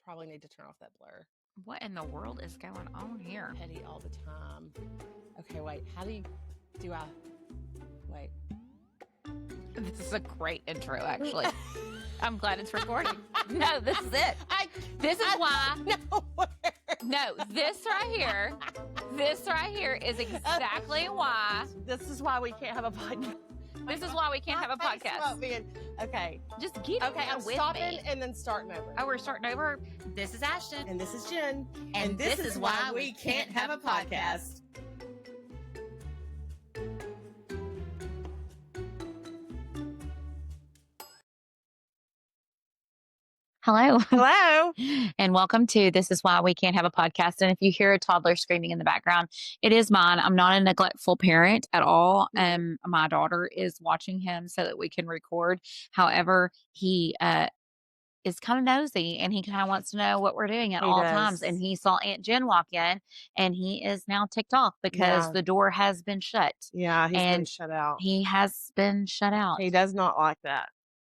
probably need to turn off that blur. What in the world is going on here? Petty all the time. Okay, wait. How do I... Wait. This is a great intro, actually. I'm glad it's recording. No, this is it. This is why. No, this right here is exactly why. This is why we can't have a podcast. This is why we can't have a podcast. Okay. Just get Okay, I'm with stopping me. and then starting over. Oh, we're starting over. This is Ashton. And this is Jen. And this is why we can't have a podcast. Hello. Hello. And welcome to This Is Why We Can't Have a Podcast. And if you hear a toddler screaming in the background, it is mine. I'm not a neglectful parent at all. My daughter is watching him so that we can record. However, he is kind of nosy and he kind of wants to know what we're doing at all times. And he saw Aunt Jen walk in and he is now ticked off because the door has been shut. Yeah, he's been shut out. He has been shut out. He does not like that.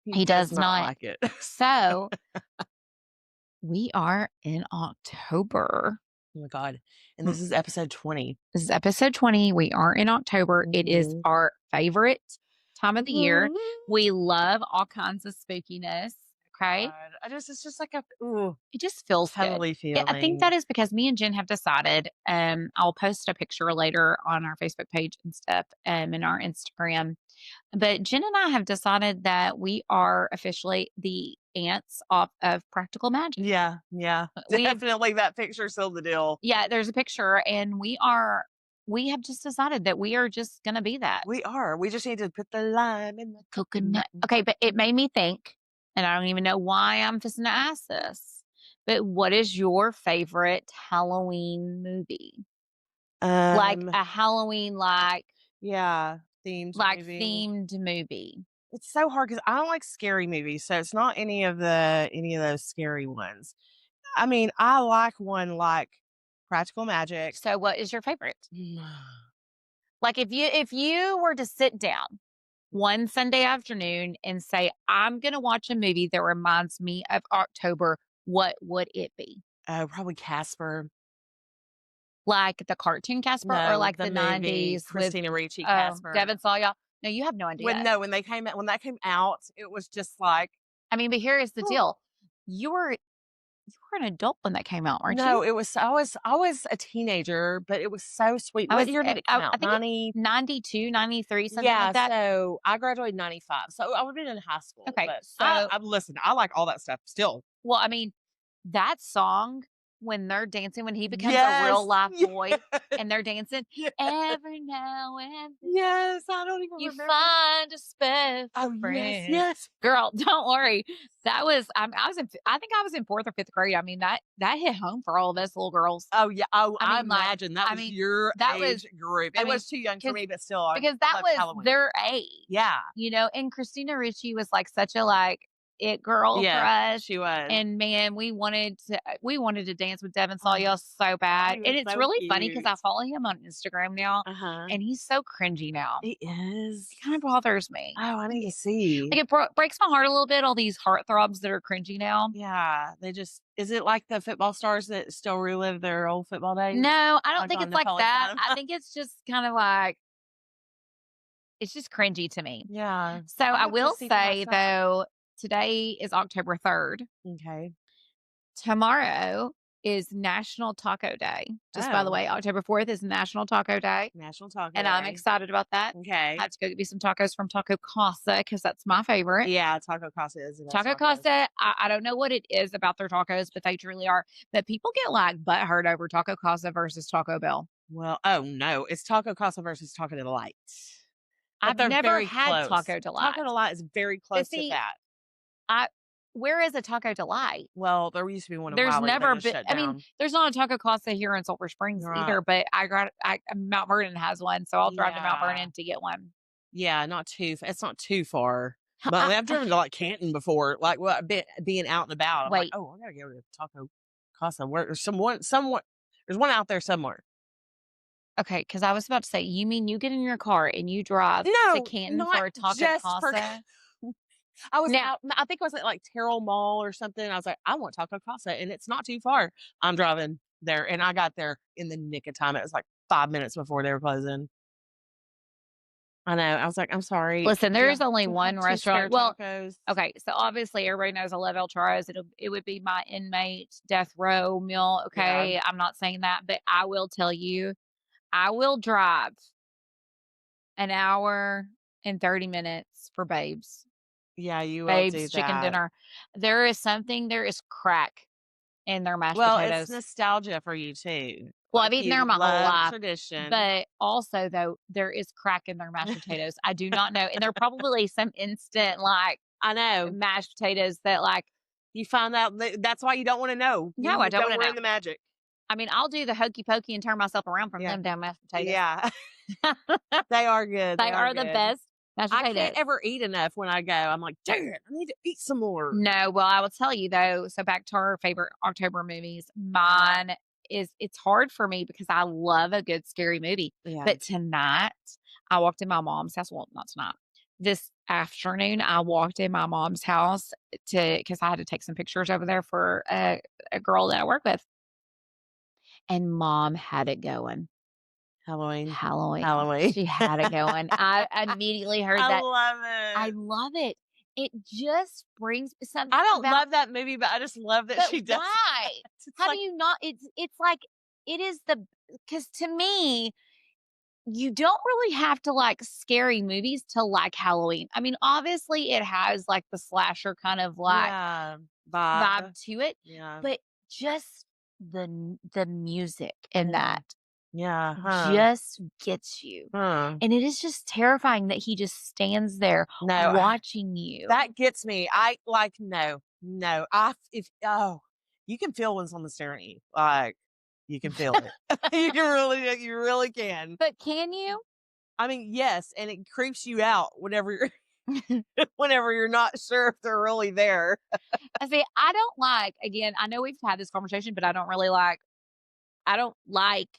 He does not like it. So we are in October. Oh my God. And this is episode 20. This is episode 20. We are in October. It is our favorite time of the year. We love all kinds of spookiness. Okay. It's just like it just feels heavily good. feeling. I think that is because me and Jen have decided, I'll post a picture later on our Facebook page and stuff, and our Instagram. But Jen and I have decided that we are officially the aunts of practical magic. Yeah. Definitely that picture sealed the deal. Yeah, there's a picture, and we have just decided that we are just going to be that. We are. We just need to put the lime in the coconut. Okay, but it made me think, and I don't even know why I'm just going to ask this, but what is your favorite Halloween movie? Like a Halloween, themed movie. It's so hard because I don't like scary movies, so it's not any of those scary ones. I mean, I like one like Practical Magic. So, what is your favorite? Like, if you were to sit down one Sunday afternoon and say, I'm going to watch a movie that reminds me of October, what would it be? Probably Casper. Like the cartoon Casper, or like the 90s Christina Ricci Casper. Devin saw y'all. No, you have no idea. When that came out, it was just like, I mean, but here is the deal. You were an adult when that came out, weren't you? No, it was I was a teenager, but it was so sweet. What year did it come out? I think 92, 93, something like that. So I graduated in 95. So I would have been in high school. Okay. But So listen, I like all that stuff still. Well, I mean, that song when they're dancing, when he becomes a real life boy and they're dancing every now and then. Yes, I don't even you remember. Find a special friend. Yes. Girl, don't worry. That was I think I was in 4th or 5th grade. I mean, that hit home for all of us little girls. Oh yeah. Oh, I imagine that was your age group. It was too young for me, but still, because that was Halloween. Their age. Yeah. And Christina Ricci was like such a it girl for us. She was. And man, we wanted to dance with Devin Sawyer so bad. And it's so really funny because I follow him on Instagram now. And he's so cringy now. He is. It kind of bothers me. Oh, I need to see. Like it breaks my heart a little bit, all these heartthrobs that are cringy now. Yeah. Is it like the football stars that still relive their old football days? No, I don't think it's like that. I think it's just kind of like, it's just cringy to me. Yeah. So I will say though, today is October 3rd. Okay. Tomorrow is National Taco Day. Just by the way, October 4th is National Taco Day. National Taco Day. And I'm excited about that. Okay. I have to go get me some tacos from Taco Casa because that's my favorite. Yeah, Taco Casa is. Taco Casa, I don't know what it is about their tacos, but they truly are. But people get butthurt over Taco Casa versus Taco Bell. Well, oh no, it's Taco Casa versus Taco Delight. I've never had Taco Delight. Taco Delight is very close to that. Where is a Taco Delight? Well, there used to be one. There's never been. I mean, there's not a Taco Casa here in Sulphur Springs either. But Mount Vernon has one, so I'll drive to Mount Vernon to get one. Yeah, it's not too far. But I've driven to Canton before, being out and about. I'm like, I gotta go to Taco Casa. Where there's there's one out there somewhere. Okay, because I was about to say, you mean you get in your car and you drive to Canton for a Taco Casa? I was out. I think I was at like Terrell Mall or something. I was like, I want Taco Casa, and it's not too far. I'm driving there, and I got there in the nick of time. It was like 5 minutes before they were closing. I know. I was like, I'm sorry. Listen, there is only do I one have two restaurant. spare Well, tacos? okay, so obviously everybody knows I love El Chorro's. It would be my inmate death row meal. Okay, Yeah. I'm not saying that, but I will tell you, I will drive an hour and 30 minutes for Babes. Yeah, you will do Babes chicken that. dinner. There is crack in their mashed Well, potatoes. it's nostalgia for you too. Well, Like, I've eaten you there my whole love life, tradition. but also though there is crack in their mashed potatoes. I do not know, and they're probably some instant like I know. mashed potatoes that like You find out that's why you don't want to know. No, I don't wanna know. ruin the magic. I mean, I'll do the hokey pokey and turn myself around from Yeah. them damn mashed potatoes. Yeah. They are good. They are the good. best mashed I potatoes. can't ever eat enough when I go. I'm like, dang it, I need to eat some more. No, well, I will tell you though, so back to our favorite October movies, mine is, it's hard for me because I love a good scary movie. Yeah. But tonight, I walked in my mom's house. Well, not tonight. This afternoon, I walked in my mom's house because I had to take some pictures over there for a girl that I work with. And Mom had it going. Halloween. She had it going. I immediately heard that. I I love it. It just brings something. I don't love that movie, but I just love that she does. Why? How do you not? It's like, it is because to me, you don't really have to like scary movies to like Halloween. I mean, obviously it has like the slasher kind of like vibe to it. Yeah. But just the music in that. Yeah. Just gets you. And it is just terrifying that he just stands there watching you. That gets me. I like, no. You can feel when someone's staring at you. Like, you can feel it. You really can. But can you? I mean, yes. And it creeps you out whenever you're not sure if they're really there. I say, I don't like, again, I know we've had this conversation, but I don't like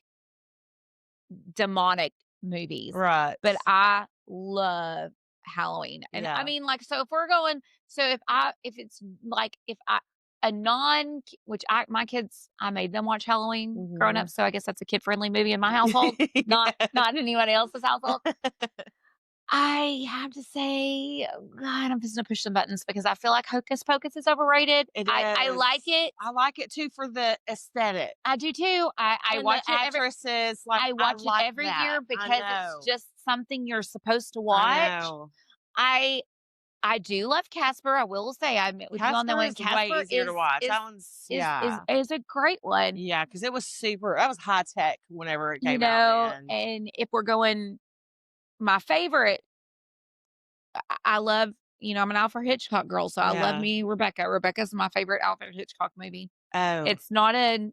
demonic movies. Right. But I love Halloween. And I mean, like, so if we're going, my kids, I made them watch Halloween growing up. So I guess that's a kid friendly movie in my household, not anyone else's household. I have to say, God, I'm just going to push some buttons because I feel like Hocus Pocus is overrated. I like it. I like it too for the aesthetic. I do too. I watch it actresses. I watch it every year because it's just something you're supposed to watch. I do love Casper. I will say I admit with you on that one. Casper way easier to watch. That one's is a great one. Yeah, because it was that was high tech whenever it came out. And if we're going, my favorite, I love, I'm an Alfred Hitchcock girl, so I love me Rebecca. Rebecca's my favorite Alfred Hitchcock movie. Oh, it's not a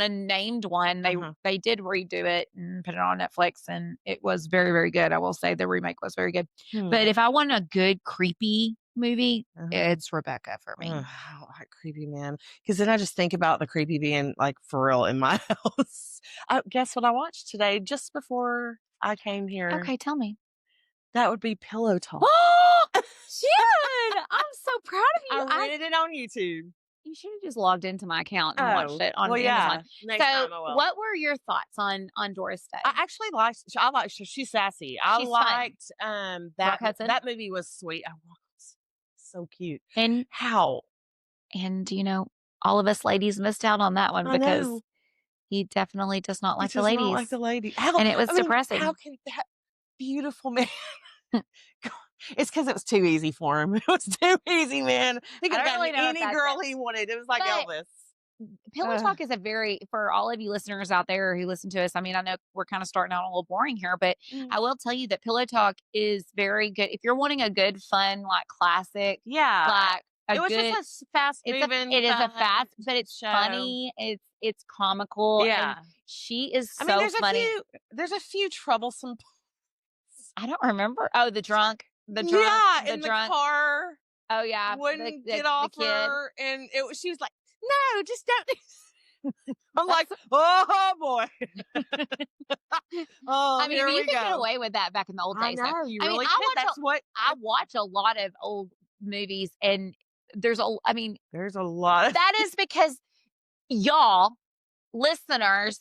named one. They did redo it and put it on Netflix, and it was very, very good. I will say the remake was very good. But if I want a good creepy movie, it's Rebecca for me. I don't like creepy, man. Because then I just think about the creepy being like for real in my house. Guess what I watched today just before I came here? Okay, tell me. That would be Pillow Talk. Oh, Jen! I'm so proud of you. I rented it on YouTube. You should have just logged into my account and watched it on Amazon. Next time I will. What were your thoughts on Doris Day? I actually liked her. She's sassy. I liked that movie was sweet. Oh, so cute. And all of us ladies missed out on that one because he definitely does not like the ladies. Not like the lady. And it was depressing. How can that beautiful man? It's because it was too easy for him. It was too easy, man. He could have gotten any girl he wanted. It was like Elvis. Pillow Talk is for all of you listeners out there who listen to us. I mean, I know we're kind of starting out a little boring here, but I will tell you that Pillow Talk is very good. If you're wanting a good, fun, like classic, like it was just a fast moving. It is a fast, but it's funny. It's comical. Yeah, and she is so funny. There's a few troublesome. I don't remember. Oh, the drunk. In the car. Oh yeah, wouldn't get off her, and she was like, "No, just don't." I'm like, "Oh boy." I mean, you could get away with that back in the old days. I know you really could. That's what I watch a lot of old movies, and I mean, There's a lot of that is because y'all, listeners,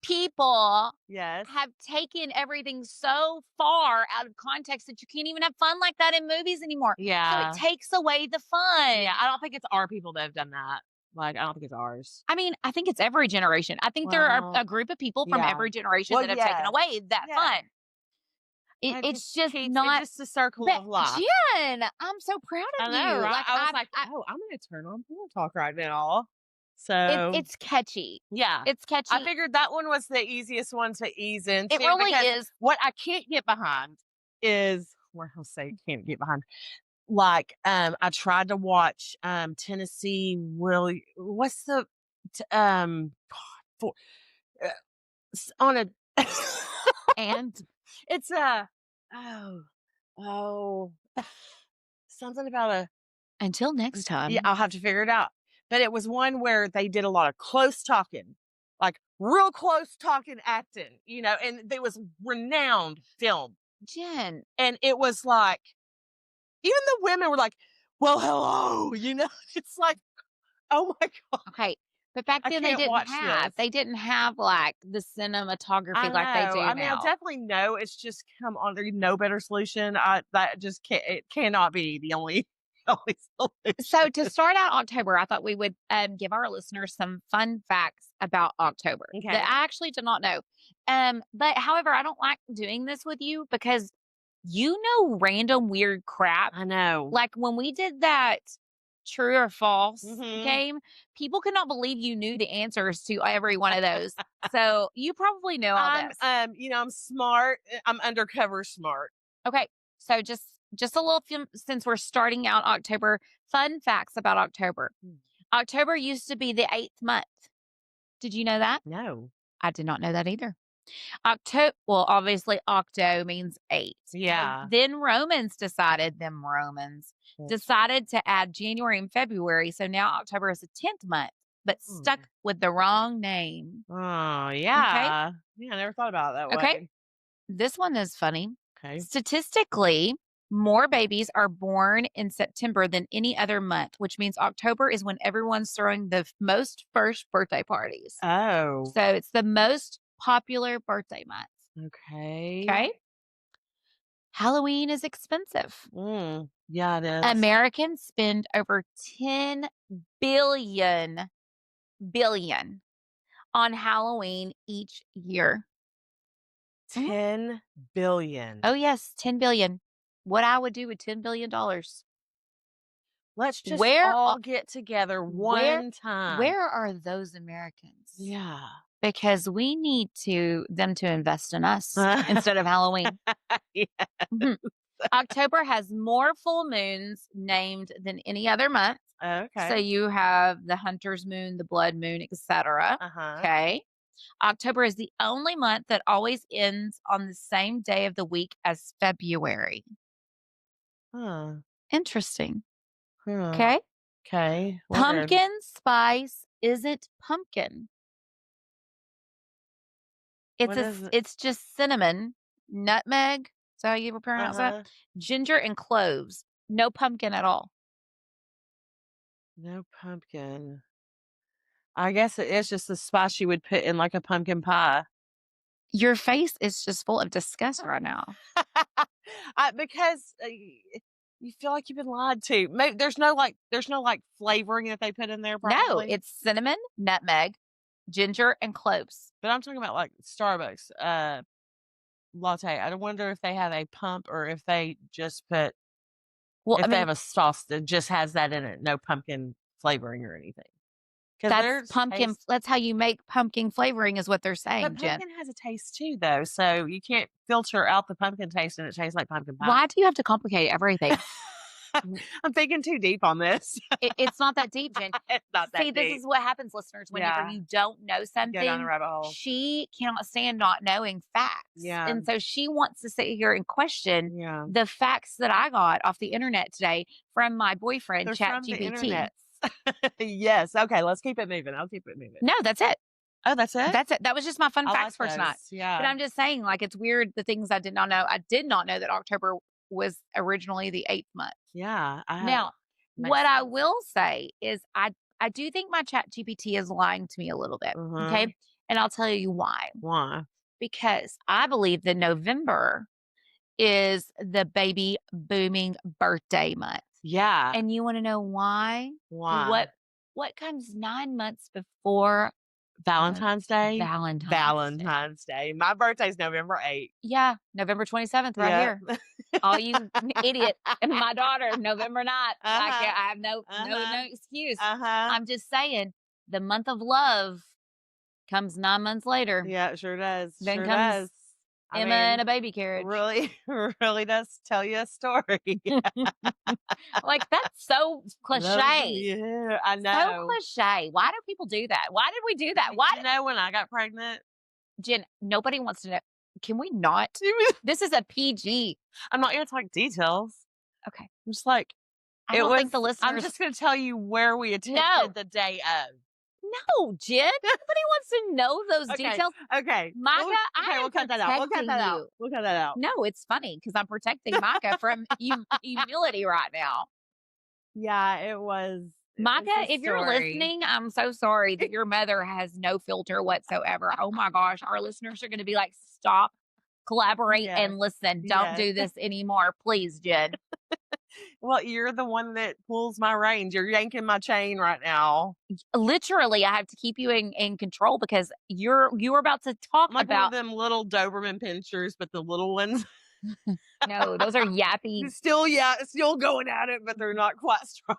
people Yes. have taken everything so far out of context that you can't even have fun like that in movies anymore. So it Yeah. takes away the fun. Yeah, I don't think it's our people that have done that. Like, I don't think it's ours. I mean, I think it's every generation. I think there are Well, a group of people from yeah. every generation Well, that have taken yes. away that Yeah. fun. It It's just just keeps it's not. just a circle But of life. Jen, I'm so proud I of know, you. right? Like I was like, "Oh, I'm gonna turn on Pillow Talk right now." So, it's catchy. yeah. It's I catchy. figured that one was the easiest one to ease It into really because is. what I can't get behind is where I'll say can't get behind. Like, I tried to watch, Tennessee Willie what's the t for uh, on a And it's a oh, oh, something about a until next yeah, time. I'll have to figure it out. But it was one where they did a lot of close talking, like real close talking acting, and it was renowned film. Jen, And it was like, even the women were like, well, hello, it's like, oh my God, okay. But back I then can't watch this. they didn't have like the I cinematography like they know. do I mean, I now. definitely know it's just come on. There's no better solution. That just can't. It cannot be the only only So solution. to start out October, I thought we would give our listeners some fun facts about October that Okay. I actually did not know. But however, I don't like doing this with you because you know random weird crap. I know. Like when we did that true or false Hmm. game, people could not believe you knew the answers to every one of those. So you probably know all I'm this. I'm smart. I'm undercover smart. Okay. So just a little since we're starting out October, fun facts about October. Hmm. October used to be the 8th month. Did you know that? No. I did not know that either. Well, obviously octo means 8. Well, Yeah. then Romans That's- decided to add January and February, so now October is the 10th month, but stuck hmm. with the wrong name. Oh Okay? yeah. Yeah, I never thought about it that Okay? way. This one is funny. Okay. Statistically, more babies are born in September than any other month, which means October is when everyone's throwing the most first birthday parties. Oh. So it's the most popular birthday month. Okay. Okay. Halloween is expensive. Yeah, it is. Americans spend over 10 billion on Halloween each year. Mhm. 10 billion. Oh yes, 10 billion. What I would do with $10 billion. Let's just Where all get together where one time. where are those Americans? Yeah. Because we need them to invest in us instead of Halloween. Yeah. Mhm. October has more full moons named than any other month. So Okay. you have the hunter's moon, the blood moon, etc. Uh-huh. Okay. October is the only month that always ends on the same day of the week as February. Huh. Interesting. Huh. Okay. Okay. Weird. Pumpkin spice isn't pumpkin. What is it? It's just cinnamon, nutmeg. Is that how you would pronounce that? Uh-huh. Ginger and cloves. No pumpkin at all. No pumpkin. I guess it is just the spice you would put in like a pumpkin pie. Your face is just full of disgust right now. Because you feel like you've been lied to. Maybe there's no flavoring that they put in there No, probably. it's cinnamon, nutmeg, ginger, and cloves. But I'm talking about like Starbucks latte. I wonder if they have a pump or if they just put Well, I if they mean, have a sauce that just has that in it, no pumpkin flavoring or anything. Because that's there's pumpkin. taste, That's how you make pumpkin flavoring, is what they're but saying, Jen. pumpkin has a taste too, though. So you can't filter out the pumpkin taste, and it tastes like pumpkin pie. Why do you have to complicate everything? I'm thinking too deep on this. It's not that deep, Jen. It's not See, that this deep. is what happens, listeners, whenever Yeah, you don't know go down the something. rabbit hole. She cannot stand not knowing facts. Yeah, And so she wants to sit here and question yeah. the facts that I got off the internet today from my boyfriend, They're from the ChatGPT. internet. Yes. Okay. Let's keep it moving. I'll keep it moving. No, that's it. Oh, that's it. That's it. That was just my fun I facts like for those. tonight. But Yeah. I'm just saying, like, it's weird the things I did not know. I did not know that October was originally the 8th month. Yeah, Now, makes what I sense. will say is I do think my chat GPT is lying to me a little bit, Mhm. okay? And I'll tell you why. Why? Because I believe that November is the baby booming birthday month. Yeah. And you wanna know why? Why? What comes 9 months before Valentine's Day? Valentine's Day? Valentine's Day. My birthday's November 8th. Yeah, November 27th right Yep. here. All you idiot and my daughter, November 9th. Uh-huh. I have no Uh-huh. excuse. Uh-huh. I'm just saying, the month of love comes 9 months later. Yeah, it sure does. Then Sure comes does. I Emma in mean, a baby carriage. really, really does tell you a story. Like, that's so cliche. Yeah, I So know. cliche. Why do people do that? Why did we do that? Did Why you know when I got pregnant? Jen, nobody wants to know. Can we not? This is a PG. I'm not gonna talk details. Okay. I'm just like, I it don't was think the I'm listeners just gonna tell you where we No. attended the day of. No, Jen. Nobody wants to know those Okay, details. okay. Micah, I Okay, am we'll cut that out. We'll cut protecting that out. you. We'll cut that out. No, it's funny because I'm protecting Micah from humility right now. Yeah, it was Micah, a if you're story. listening, I'm so sorry that your mother has no filter whatsoever. Oh my gosh, our listeners are going to be like, stop, collaborate, Yes. and listen. Don't Yes. do this anymore, please, Jen. Well, you're the one that pulls my reins. You're yanking my chain right now. Literally, I have to keep you in control because you're about to talk I'm like one of about. them little Doberman pinchers, but the little ones. No, those are yappy. Still, yeah, still going at it, but they're not quite strong.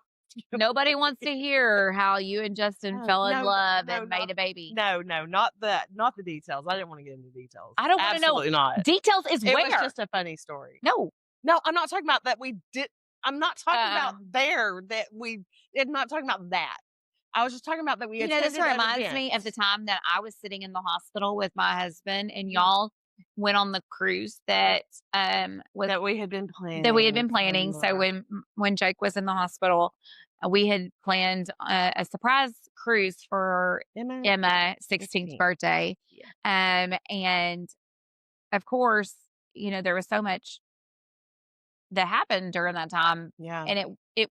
Nobody wants to hear how you and Justin Oh, fell in no, love no, and made not a baby. no, no, not the details. I didn't want to get into details. I don't want to know Absolutely not. details. Is It was where? just a funny story. No, No, I'm not talking about that we did. I'm not talking about uh, there that we. I'm not talking about that. I was just talking about that we this attended an reminds event. me of the time that I was sitting in the hospital with my husband and y'all went on the cruise that was That we had been planning. that we had been so planning. So much. when Jake was in the hospital, we had planned a surprise cruise for Emma's 16th 16th. birthday. Yeah. And of course, there was so much that happened during that time, Yeah. and it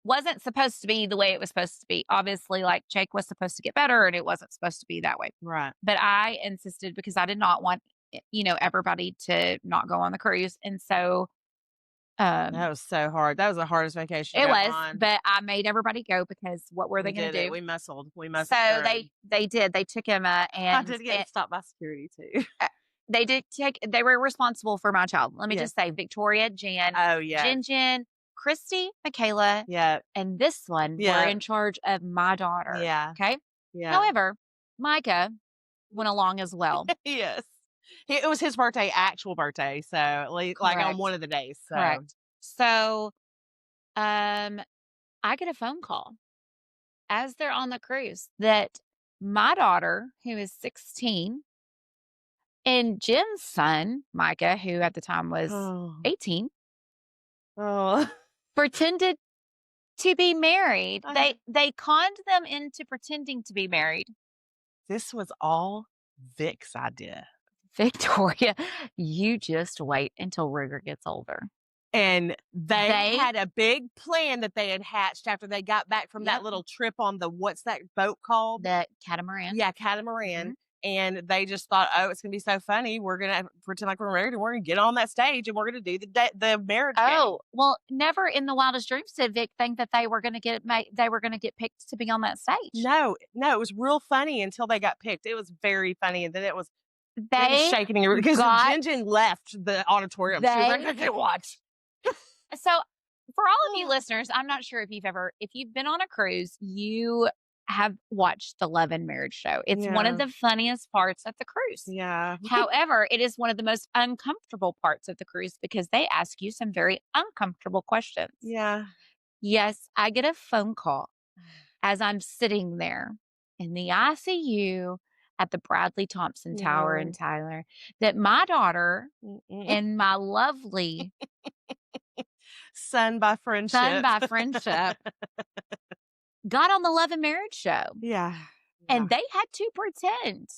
wasn't supposed to be the way it was supposed to be. Obviously, like Jake was supposed to get better, and it wasn't supposed to be that way. Right. But I insisted because I did not want everybody to not go on the cruise, and so That was so hard. That was the hardest vacation to it go was. on. But I made everybody go because what were they We going did to it. do? We muscled. We So muscled. through. they did. They took Emma, I and did get stopped by security too. they did take. They were responsible for my child. Let me Yes. just say, Victoria, Jan, Oh yeah. Jen, Christy, Michaela, Yeah. and this one were Yeah. in charge of my daughter. Yeah. Okay. Yeah. However, Micah went along as well. Yes. It was his birthday, actual birthday. So at least, like on Correct. one of the days. So. Correct. So, I get a phone call as they're on the cruise that my daughter, who is 16, and Jen's son, Micah, who at the time was Oh. 18, Oh. pretended to be married. I- They conned them into pretending to be married. This was all Vic's idea. Victoria, you just wait until Ruger gets older. And they had a big plan that they had hatched after they got back from that Yep. little trip on the what's that boat called? The catamaran. Yeah, catamaran. And they just thought, oh, it's gonna be so funny. We're gonna pretend like we're married, and we're gonna get on that stage, and we're gonna do the marriage. Oh, well, never in the wildest dreams did Vic think that they were gonna get picked to be on that stage. No, it was real funny until they got picked. It was very funny, and then it was They shaking because got- Jen left the auditorium. She was like, I can't watch. So for all of you listeners, I'm not sure if you've been on a cruise, you have watched the Love and Marriage show. It's one of the funniest parts of the cruise. Yeah. However, it is one of the most uncomfortable parts of the cruise because they ask you some very uncomfortable questions. Yeah. Yes, I get a phone call as I'm sitting there in the ICU at the Bradley Thompson Tower in Tyler that my daughter and my lovely son by friendship got on the Love and Marriage show. Yeah. And they had to pretend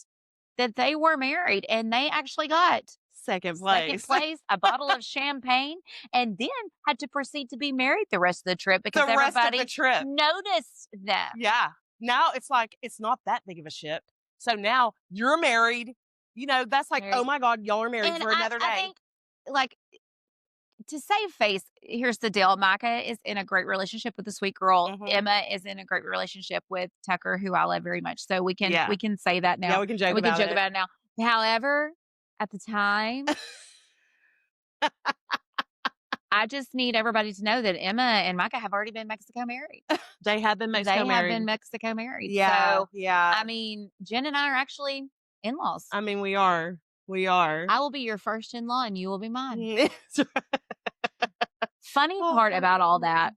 that they were married, and they actually got Second second place. place, a bottle of champagne, and then had to proceed to be married the rest of the trip because The rest of the everybody trip. noticed them. Yeah. Now it's like, it's not that big of a ship. So now you're married. You know, that's like, Married. oh my God, y'all are married And for another day. I think, like, to save face, here's the deal. Micah is in a great relationship with the sweet girl. Mhm. Emma is in a great relationship with Tucker, who I love very much. So we can Yeah. say that now. Yeah, we can joke We can about joke it. about it now. However, at the time, I just need everybody to know that Emma and Micah have already been Mexico married. They have been Mexico They have married. been Mexico married. Yeah. So, Yeah. I mean, Jen and I are actually in-laws. I mean, we are. We are. I will be your first in-law and you will be mine. It's right. Funny Oh, part about all that,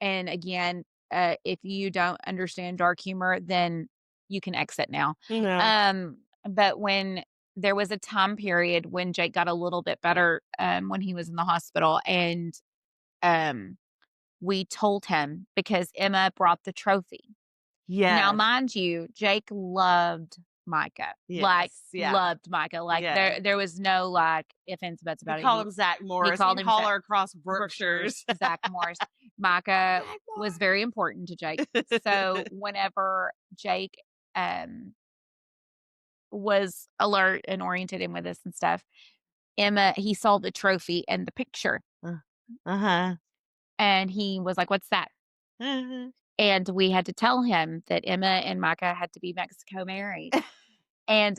and again, if you don't understand dark humor, then you can exit now. No. But when there was a time period when Jake got a little bit better, when he was in the hospital, and um, we told him because Emma brought the trophy. Now, Yes. mind you, Jake loved Micah. Like, Yes. Yeah. loved Micah. Like, Yeah. there was no, like, ifs, ands, buts about We it. call him Zach Morris. called We him call Zach- her across Brookshires. Zach Morris. Micah Zach was Morris. very important to Jake. So whenever Jake was alert and oriented in with us and stuff, Emma, he saw the trophy and the picture. Uh-huh. And he was like, "What's that?" Uh-huh. And we had to tell him that Emma and Micah had to be Mexico married. And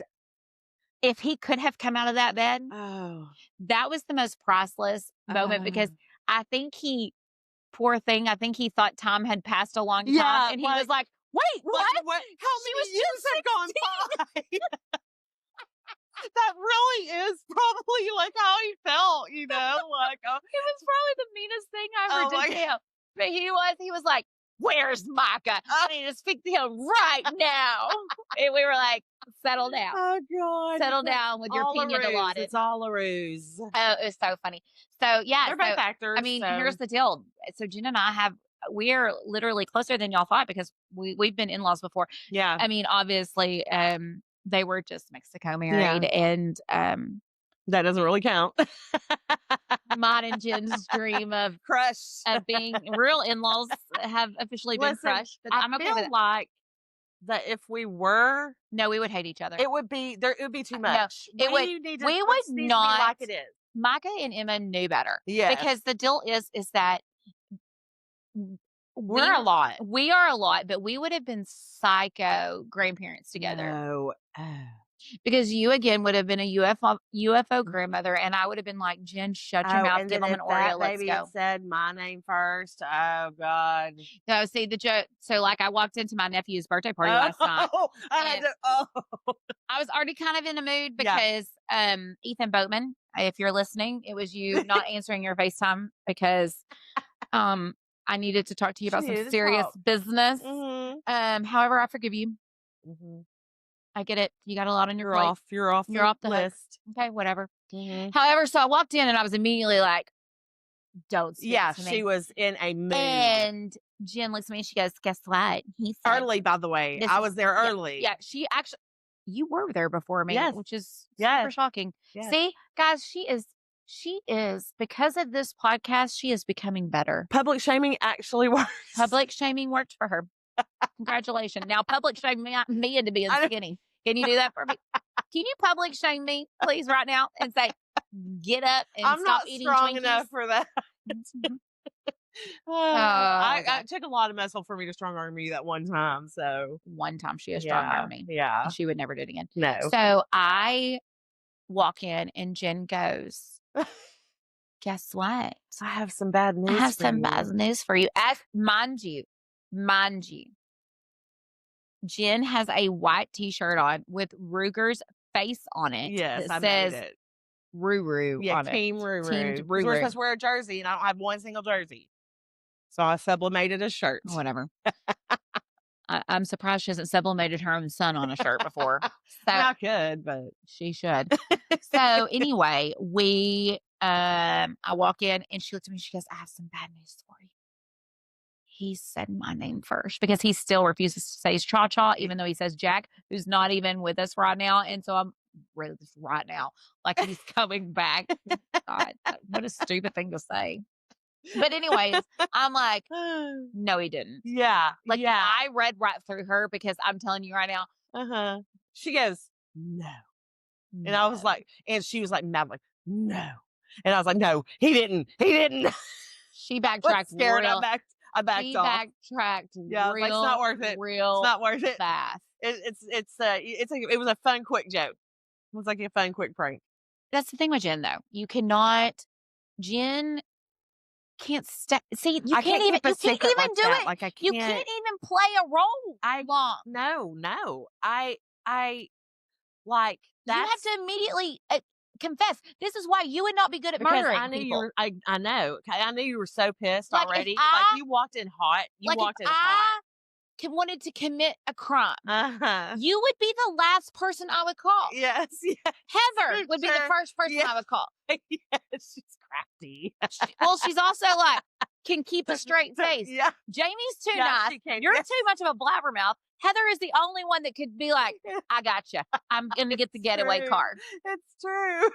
if he could have come out of that bed, Oh. that was the most priceless moment because I think poor thing, I think he thought time had passed a long time. Yeah, And he was like, "Wait, what? What? How She many was years just have gone by? That really is probably like how he felt, you know? Like, It was probably the meanest thing I ever Oh my did to him. But he was like, "Where's Micah? I need to speak to him right now." And we were like, "Settle down. oh God. Settle down with your All a pina ruse. colada." It's all a ruse. Oh, it was so funny. So, yeah. They're both So, actors. I mean, so. here's the deal. So, Jen and I we are literally closer than y'all thought because we've been in-laws before. Yeah. I mean, obviously, they were just Mexico married, and That doesn't really count. mine and Jen's dream of Crush. being real in-laws have officially been Listen, crushed. But I I'm okay feel with it. like that if we were, No, we would hate each other. it would be too much. it would- Need to, we would this needs to be not- like it is. Micah and Emma knew better. Yes. Because the deal is that We're a lot. we are a lot, but we would have been psycho grandparents together. No. Because you again would have been a UFO grandmother, and I would have been like, "Jen, shut your mouth, and give then them an if that Oreo, let's baby go." had said my name first. Oh God. No, see the joke. So like, I walked into my nephew's birthday party last night. I was already kind of in the mood Yeah. because Ethan Boatman, if you're listening, it was you not answering your FaceTime because I needed to talk to you about She some needed to serious talk. business. Mhm. However, I forgive you. Mhm. I get it. You got a lot on your You're plate. off. You're off. You're off the hook. list. Okay, whatever. Mhm. However, so I walked in and I was immediately like, "Don't speak Yeah, to me." she was in a mood. And Jen looks at me and she goes, "Guess what?" He said, Early, by the way. This I is- was there early. Yeah, she actually, you were there before me, Yes. which is Yes. super shocking. Yes. See, guys, she is, because of this podcast, she is becoming better. Public shaming actually works. Public shaming worked for her. Congratulations. Now, public shame me into being skinny. Can you do that for me? Can you public shame me, please, right now, and say, "Get up and I'm stop not eating strong Twinkies"? enough for that. God. It took a lot of muscle for me to strong arm you that one time. So One time she has strong armed me. Yeah. And she would never do it again. No. So I walk in and Jen goes, "Guess what? I have some bad news. I have for some you. bad news for you." Mind you, Jen has a white t-shirt on with Ruger's face on it. Yes, that I says made it. Ruru Yeah, on Team it. Ruru. Team 'Cause we're Ruru. supposed to wear a jersey, and I don't have one single jersey. So I sublimated a shirt. Whatever. I'm surprised she hasn't sublimated her own son on a shirt before. So I could, but she should. So anyway, I walk in and she looks at me and she goes, "I have some bad news for you." He said my name first because he still refuses to say his cha-cha, even though he says Jack, who's not even with us right now. And so I'm this right now. Like he's coming back. God, what a stupid thing to say. But anyways, I'm like, no, he didn't. Yeah, Like yeah. I read right through her because I'm telling you right now, Uh-huh. She goes, "No." And I was no. like and she was like, "No." I'm like, "No." And I was like, "No, he didn't. He didn't." She I was backtracked scared. real. I backed She off. backtracked Yeah, I was like, "It's not worth it. It's real not worth it." fast. It was a fun, quick joke. It was like a fun, quick prank. That's the thing with Jen, though. You cannot. Jen can't step. See, I can't keep a You can't secret like even do that. it. Like, I You can't can't even play a role I long. no, no. I like, You have that's to immediately confess. This is why you would not be good at because murdering I knew you people. were I know. I knew you were so pissed Like if already. Like, I, you walked in hot. You like if walked in hot. I wanted to commit a crime, Uh-huh. you would be the last person I would call. Yes, yes. Heather would be the Sure. first person Yeah. I would call. Yes, she's crafty. Well, she's also like, can keep a straight face. Yeah. Jamie's too Yeah, nice. she can. You're Yes. too much of a blabbermouth. Heather is the only one that could be like, I got you. I'm going to get the getaway True. card. It's true.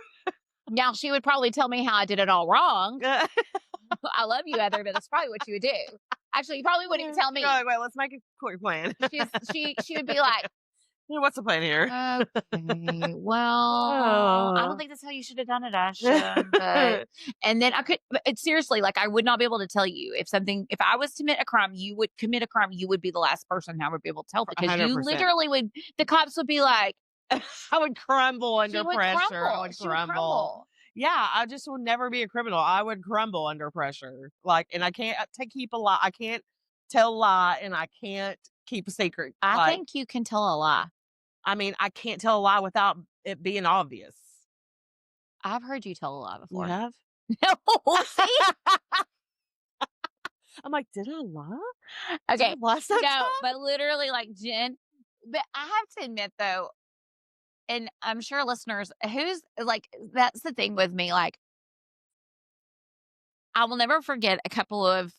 Now, she would probably tell me how I did it all wrong. I love you, Heather, but that's probably what you would do. Actually, you probably wouldn't even tell me. You're like, wait, let's make a quick plan. She would be like, What's the plan here? okay, well, I don't think that's how you should have done it, Asha. But and then but seriously, like I would not be able to tell you if I was to commit a crime, you would be the last person I would be able to tell because you 100%. literally the cops would be like, I would crumble under pressure. I would She would crumble. crumble. Yeah, I just would never be a criminal. I would crumble under pressure. Like, and I can't keep a lie. I can't tell a lie, and I can't keep a secret. I Like, think you can tell a lie. I mean, I can't tell a lie without it being obvious. I've heard you tell a lie You before. have? No, see? I'm like, did I lie? Okay. Did I lie sometime? No, but literally like Jen. But I have to admit though, and I'm sure listeners, who's like, that's the thing with me. Like, I will never forget a couple of,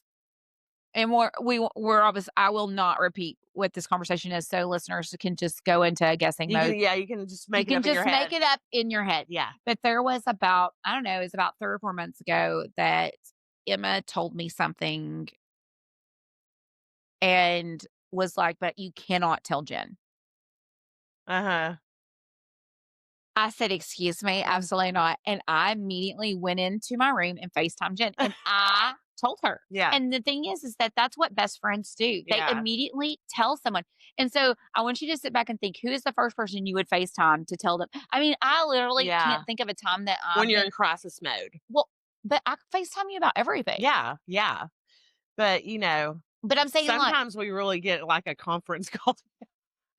and we're obvious. I will not repeat what this conversation is, so listeners can just go into guessing mode. You can just make You it can up in your just head. make it up in your head. Yeah. But there was about, I don't know, it was about 3 or 4 months ago that Emma told me something and was like, but you cannot tell Jen. Uh-huh. I said, excuse me, absolutely not. And I immediately went into my room and FaceTime Jen and I told her. Yeah. And the thing is that that's what best friends do. They Yeah. immediately tell someone. And so I want you to sit back and think, who is the first person you would FaceTime to tell them? I mean, I literally can't think of a time that when you're in crisis mode. well, but I FaceTime you about everything. Yeah. Yeah. But, But I'm saying sometimes we really get like a conference call.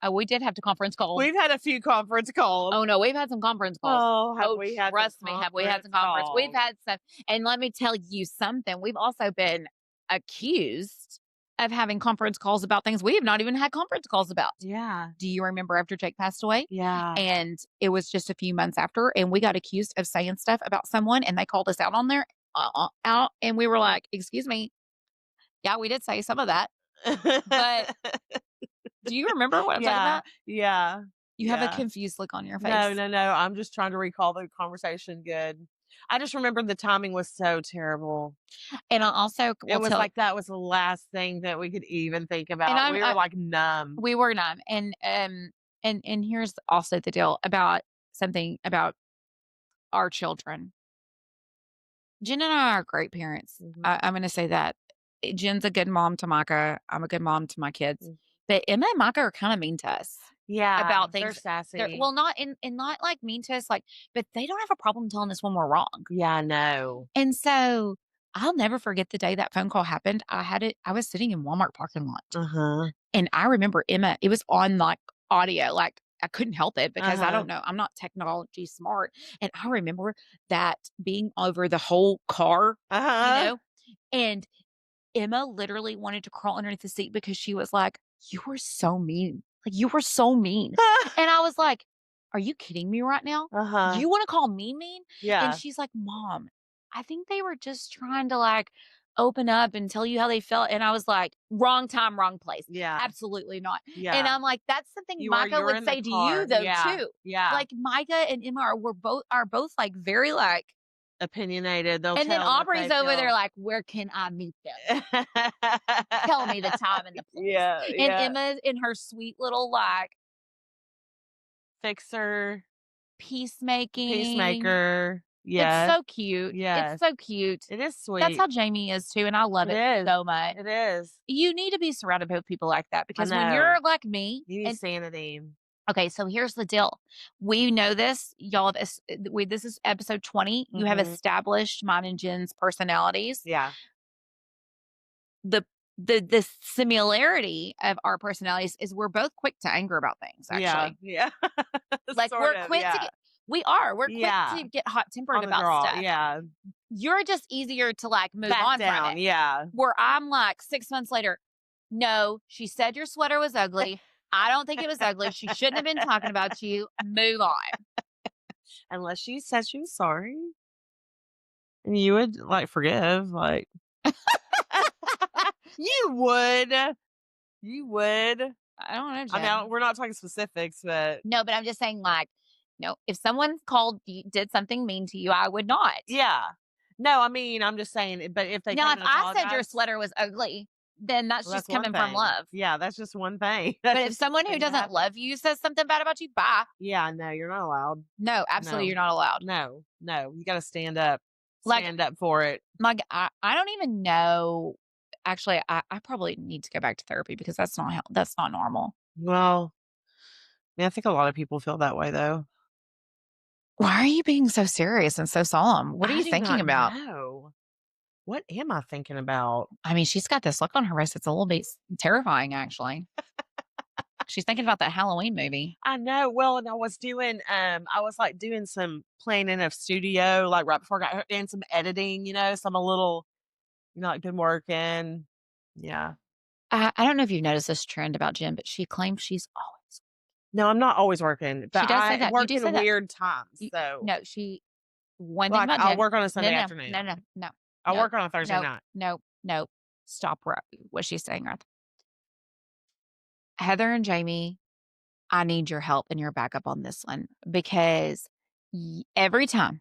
oh, we did have to conference calls. We've had a few conference calls. Oh no, we've had some conference calls. Oh, have we had trust some me, have we had some conference? calls? We've had some, and let me tell you something. We've also been accused of having conference calls about things we have not even had conference calls about. Yeah. Do you remember after Jake passed away? Yeah. And it was just a few months after, and we got accused of saying stuff about someone, and they called us out on there, out, and we were like, "Excuse me, yeah, we did say some of that." But do you remember what I'm talking about? Yeah. You have a confused look on your face. No. I'm just trying to recall the conversation good. I just remember the timing was so terrible. And I also It was like that was the last thing that we could even think about. We were like numb. We were numb. And here's also the deal about something about our children. Jen and I are great parents. Mhm. I'm going to say that. Jen's a good mom to Micah. I'm a good mom to my kids. Mhm. But Emma and Micah are kind of mean to us. Yeah. About They're things. sassy. Well, not like mean to us, like, but they don't have a problem telling us when we're wrong. Yeah, I know. And so I'll never forget the day that phone call happened. I was sitting in Walmart parking lot. Uh-huh. And I remember Emma, it was on like audio, like I couldn't help it because I Uh-huh. don't know, I'm not technology smart. And I remember that being over the whole car, Uh-huh. and Emma literally wanted to crawl underneath the seat because she was like, you were so mean. Like, you were so mean. And I was like, are you kidding me right now? Uh-huh. You want to call me mean? Yeah. And she's like, Mom, I think they were just trying to like open up and tell you how they felt. And I was like, wrong time, wrong place. Yeah. Absolutely not. And Yeah. I'm like, that's something Micah You're would in the say to you car. though Yeah. too. Yeah. Like Micah and Emma are both like very like, Opinionated. They'll and then tell what Aubrey's they over there feel. like, where can I meet them? Tell me the time and the place. Yeah. And Yeah. Emma's in her sweet little like Fixer. peacemaking. Peacemaker. It's Yes. so cute. It's Yes. so cute. It is That's sweet. how Jamie is too, and I love It it is. so much. It is. You need to be surrounded by people like that I because when know. you're like me, You need and sanity. okay, so here's the deal. We know this, y'all. This is episode 20. You have Mhm. established mine and Jen's personalities. Yeah. The the similarity of our personalities is we're both quick to anger about things. Yeah. Actually, Yeah. like Sort we're of. quick to Yeah. get. We're quick Yeah. to get hot tempered On the about draw. stuff. Yeah. You're just easier to like move Back on from down. it. Yeah. Where I'm like 6 months later, no, she said your sweater was ugly. I don't think it was ugly. She shouldn't have been talking about you. Move on. Unless she said she was sorry. And you would like forgive. Like you would. You would. I don't know, I Jen. mean, we're not talking specifics, but No, but I'm just saying, like, no, if someone called you, did something mean to you, I would not. yeah. No, I mean, I'm just saying, but if they Now, came if and I said your apologized, sweater was ugly, then that's well, just that's one coming from thing. love. Yeah, that's just one thing. But That's if just someone who thing that doesn't happened. love you says something bad about you, bye. Yeah, no, you're not allowed. No, absolutely, No. you're not allowed. No, no, you got to stand up. Like, Stand up for it. I don't even know. Actually, I probably need to go back to therapy because that's not normal. Well, I mean, I think a lot of people feel that way, though. Why are you being so serious and so solemn? What are I you do thinking not about? know. What am I thinking about? I mean, she's got this look on her wrist. It's a little bit terrifying, actually. She's thinking about that Halloween movie. I know. Well, and I was doing, I was like doing some planning of studio, like right before I got and some editing, so I'm a little, like been working. Yeah. I don't know if you've noticed this trend about Jen, but she claims she's always. No, I'm not always working, She but does say I that. You work do say in that. weird times. So, No, one thing like, about I'll Jen. work on a No, Sunday no, afternoon. no, no, no. I No, work on a Thursday no, night. no, no. Stop what she's saying, right? Heather and Jamie, I need your help and your backup on this one because every time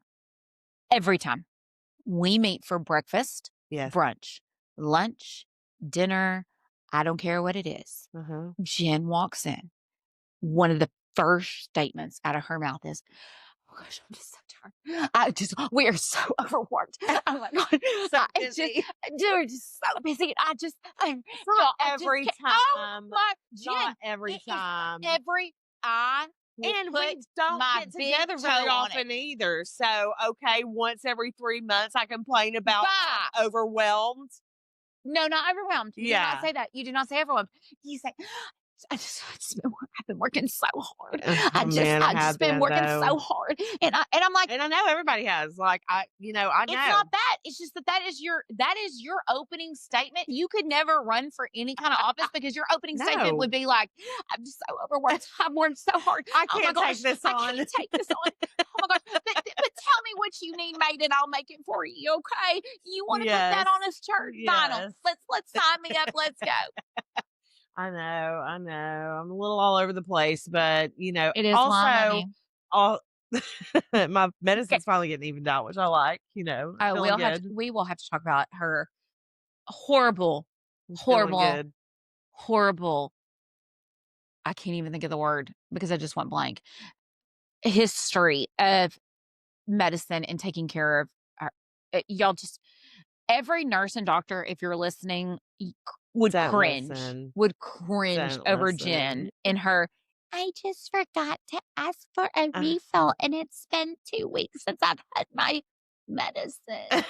we meet for breakfast, Yes. brunch, lunch, dinner, I don't care what it is. Uh-huh. Jen walks in. One of the first statements out of her mouth is, "Oh gosh, I'm just so tired. We are so overworked. Oh my God. So It's just, busy. we're just so busy. I'm Not I just every can't- Oh time. my, Jen, Not every it is time. I will And put we don't my get big together very toe on it. often either. So, okay, once every 3 months, I complain about Bye. I'm overwhelmed. No, not overwhelmed. You do not Yeah. say that. You do not say overwhelmed. You say, I've been working so hard. Oh, man, I I have just been been, working though. so hard. And I'm like, And I know everybody has. Like, I know. it's not that. It's just that is your opening statement. You could never run for any kind of office because your opening statement No. would be like, I'm just so overworked. I've worked so hard. I Oh my can't gosh, take this I on. can't take this on. Oh my gosh. But tell me what you need made and I'll make it for you. Okay. You want to put that Yes. on a shirt? Final. Yes. Let's sign me up. Let's go. I know. I'm a little all over the place, but, It is also, mommy. all my Okay. medicine's finally getting evened out, which I like, Oh, feeling good. we will have to talk about her horrible, I'm feeling good. horrible. I can't even think of the word because I just went blank. History of medicine and taking care of y'all. Just every nurse and doctor, if you're listening, would Don't cringe. listen. Would cringe Don't over listen. Jen and her. I just forgot to ask for a refill, and it's been 2 weeks since I've had my medicine.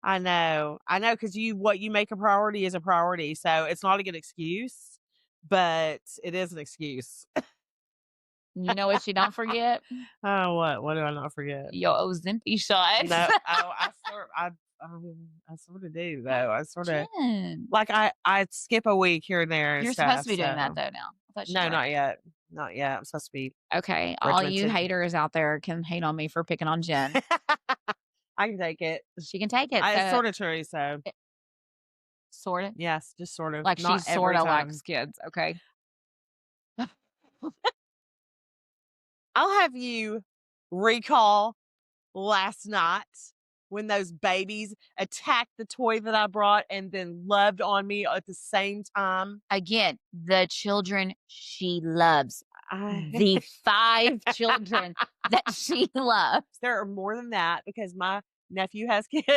I know, because what you make a priority is a priority, so it's not a good excuse, but it is an excuse. You know what you don't forget? Oh, what do I not forget? Your Ozempic shots. No, I sort of do though. I sort of Jen, like I skip a week here and there and you're stuff. supposed to be doing that So though now. I thought you no, were. not yet, not yet. I'm supposed to be Okay, all you regimented. haters out there can hate on me for picking on Jen. I can take it. She can take it. It's So, sort of true. So sort of. yes, just sort of. Like she Not sort every of time. likes kids. Okay. I'll have you recall last night when those babies attacked the toy that I brought and then loved on me at the same time. Again, the children she loves. I, The 5 children that she loves. there are more than that because my nephew has kids.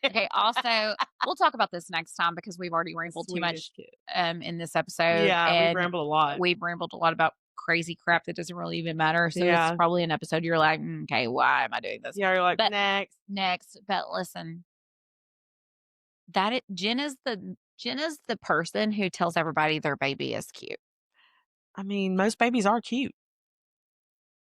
Okay, also, we'll talk about this next time because we've already rambled too much Sweetest kid. in this episode. Yeah, we've And rambled a lot. we've rambled a lot about crazy crap that doesn't really even matter. So it's Yeah. probably an episode you're like, okay, why am I doing this? Yeah, you're like, But next. But listen, Jen is the person who tells everybody their baby is cute. I mean, most babies are cute.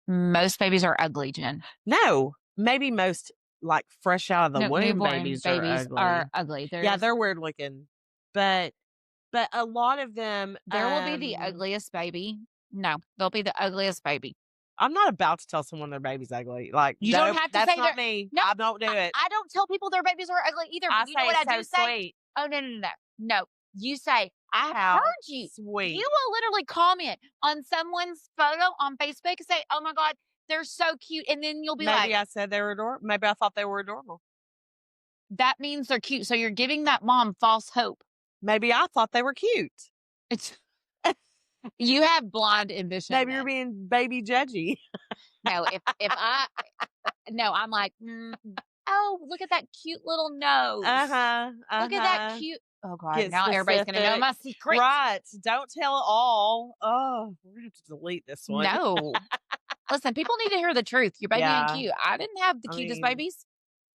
Most babies are ugly, Jen. No, maybe most like fresh out of the womb Newborn babies are ugly. Yeah, they're weird looking, but a lot of them. There will be the ugliest baby. No, they'll be the ugliest baby. I'm not about to tell someone their baby's ugly. Like You don't have to that's say not me. No, I don't do it. I don't tell people their babies are ugly either. I But you know say what it's I do so say? sweet. Oh no. You say I How heard you. sweet. You will literally comment on someone's photo on Facebook and say, "Oh my God, they're so cute," and then you'll be Maybe like, I said they were adorable. Maybe I thought they were adorable. "That means they're cute." So you're giving that mom false hope. Maybe I thought they were cute. It's you have blind ambition. Maybe you're being baby judgy. No, no, I'm like, oh, look at that cute little nose. Look at that cute. Oh God, Get now everybody's gonna know my secret. Right. Don't tell it all. Oh, we're gonna have to delete this one. No. Listen, people need to hear the truth. Your baby ain't cute. I didn't have the cutest babies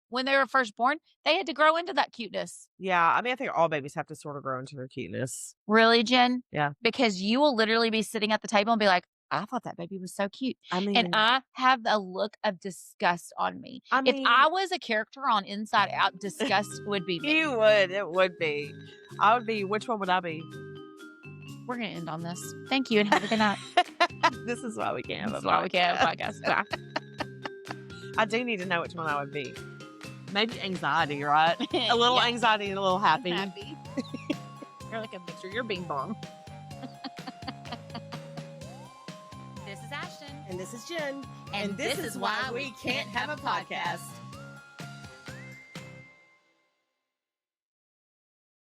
when they were first born. They had to grow into that cuteness. Yeah, I mean, I think all babies have to sort of grow into their cuteness. Really, Jen? Yeah. Because you will literally be sitting at the table and be like, I thought that baby was so cute. I mean, and I have a look of disgust on me. If I was a character on Inside Out, disgust would be me. You would. It would be. I would be. Which one would I be? We're going to end on this. Thank you and have a good night. This is why we can't have This a is why we can't have a podcast. Bye. I do need to know which one I would be. Maybe anxiety, right? A little anxiety and a little happy. You're like a mixture. You're being bong. And this is Jen. And this is why we can't have a podcast.